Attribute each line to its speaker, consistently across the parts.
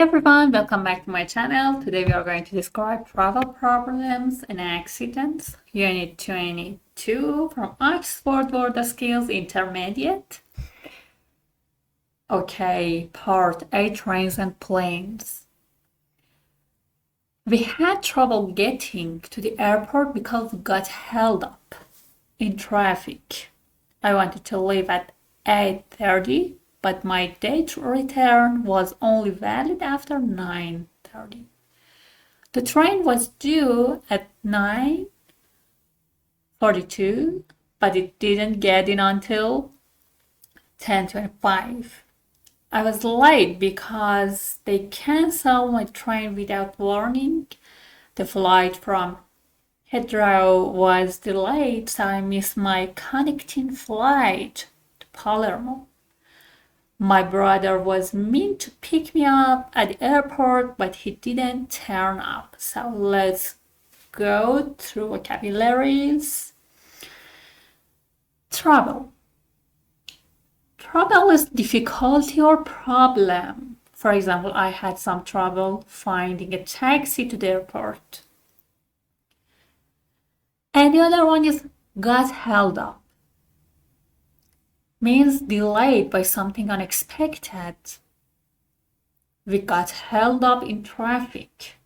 Speaker 1: Everyone, welcome back to my channel. Today we are going to describe travel problems and accidents, Unit 22 from Oxford Word Skills Intermediate. Okay, Part A, Trains and Planes. We had trouble getting to the airport because we got held up in traffic. I wanted to leave at 8:30. But my date to return was only valid after 9:30. The train was due at 9:42, but it didn't get in until 10:25. I was late because they canceled my train without warning. The flight from Heathrow was delayed, so I missed my connecting flight to Palermo. My brother was meant to pick me up at the airport, but he didn't turn up. So let's go through vocabularies. Trouble. Trouble is difficulty or problem. For example, I had some trouble finding a taxi to the airport. And the other one is got held up. Means delayed by something unexpected. We got held up in traffic.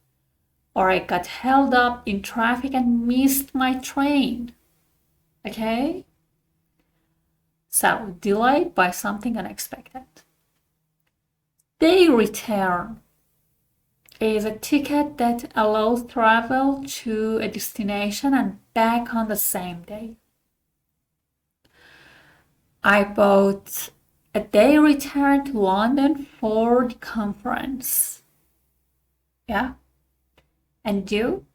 Speaker 1: Or I got held up in traffic and missed my train. Okay? So, delayed by something unexpected. Day return is a ticket that allows travel to a destination and back on the same day. I bought a day return to London for the conference. Yeah? And you?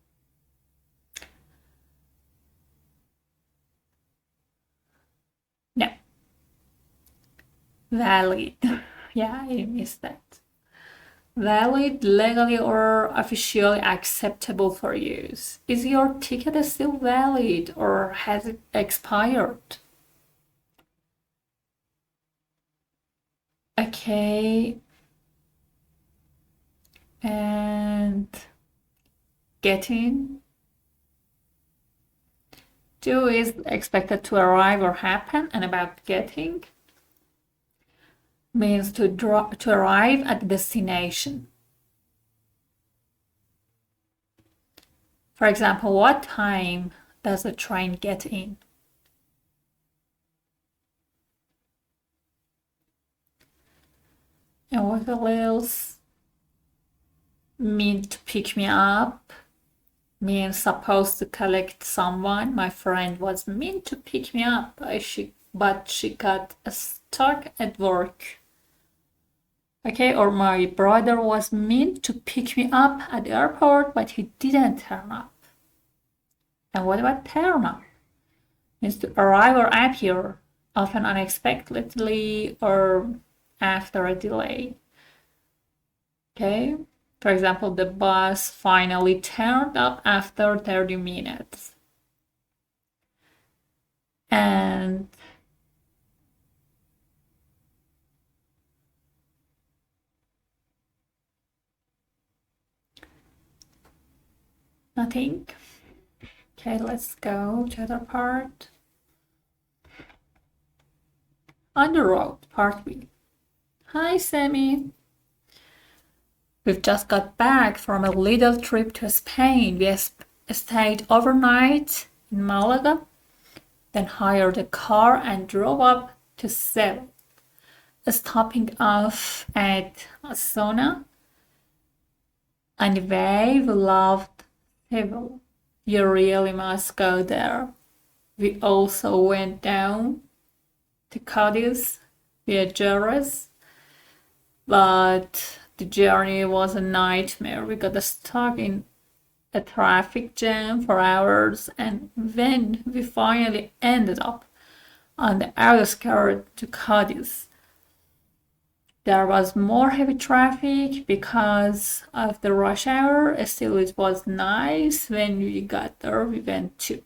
Speaker 1: No. Valid. Yeah, I missed that. Valid, legally or officially acceptable for use. Is your ticket still valid or has it expired? Okay. And getting. Do is expected to arrive or happen, and about getting means to arrive at the destination. For example, what time does the train get in? And what else? Mean to pick me up. Means supposed to collect someone. My friend was meant to pick me up, but she got stuck at work. Okay, or my brother was meant to pick me up at the airport, but he didn't turn up. And what about turn up? Means to arrive or appear, often unexpectedly or after a delay. Okay, for example, the bus finally turned up after 30 minutes. And nothing. Okay, let's go to the other part. On the road, part B. Hi, Sammy. We've just got back from a little trip to Spain. We stayed overnight in Malaga, then hired a car and drove up to Seville, stopping off at Asona. On the way, we loved Seville. You really must go there. We also went down to Cadiz via Jerez, but the journey was a nightmare. We got stuck in a traffic jam for hours, and when we finally ended up on the outskirts to Cadiz, there was more heavy traffic because of the rush hour. Still, it was nice. When we got there, we went to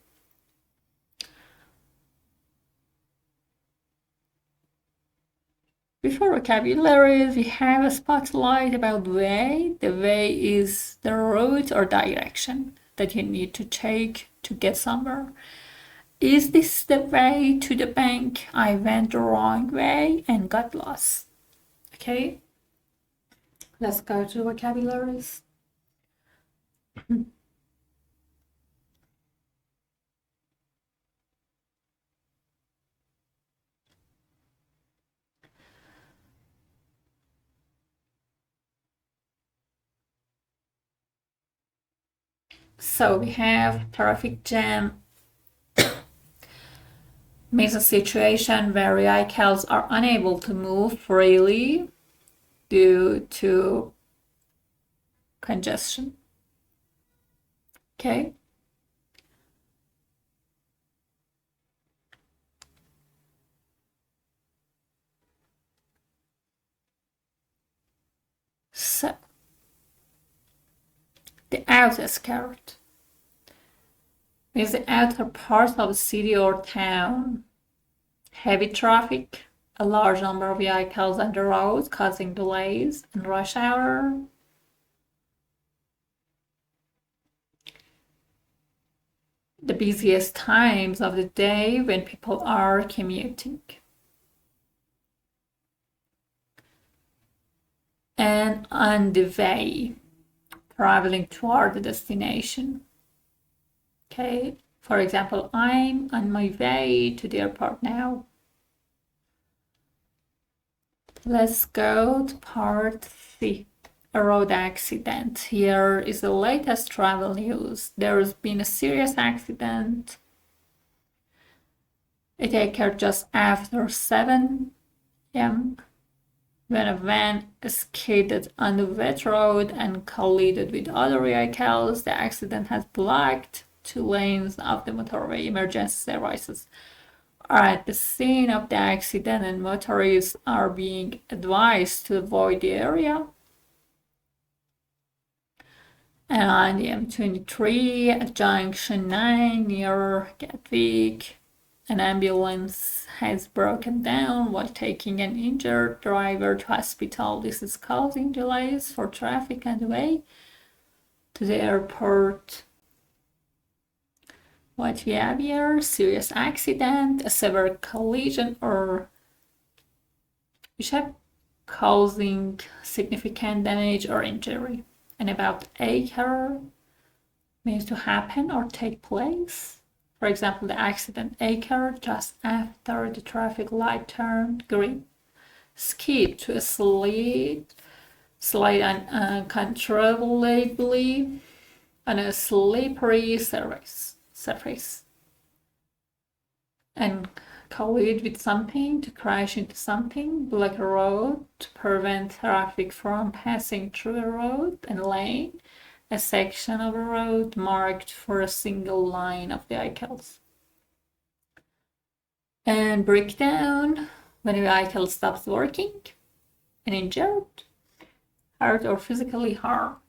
Speaker 1: Before vocabularies, we have a spotlight about way. The way is the route or direction that you need to take to get somewhere. Is this the way to the bank? I went the wrong way and got lost. Okay, let's go to vocabularies. So we have traffic jam means a situation where vehicles are unable to move freely due to congestion. Okay. So the outskirt is the outer part of a city or town. Heavy traffic, a large number of vehicles on the road causing delays in rush hour. The busiest times of the day when people are commuting. And on the way, traveling toward the destination. Okay, for example, I'm on my way to the airport now. Let's go to part C, a road accident. Here is the latest travel news. There's been a serious accident. It occurred just after 7 a.m. when a van skidded on the wet road and collided with other vehicles. The accident has blocked 2 lanes of the motorway. Emergency services are at the scene of the accident and motorists are being advised to avoid the area. And on the M23 at Junction 9 near Gatwick, an ambulance has broken down while taking an injured driver to hospital. This is causing delays for traffic on the way to the airport. What we have here, serious accident, a severe collision or bishop causing significant damage or injury. And about occur means to happen or take place. For example, the accident occurred just after the traffic light turned green. Skid to a slide uncontrollably on a slippery surface. And collide with something, to crash into something, block a road to prevent traffic from passing through a road and lane, a section of a road marked for a single line of vehicles. And breakdown, when a vehicle stops working, and injured, hurt or physically harmed.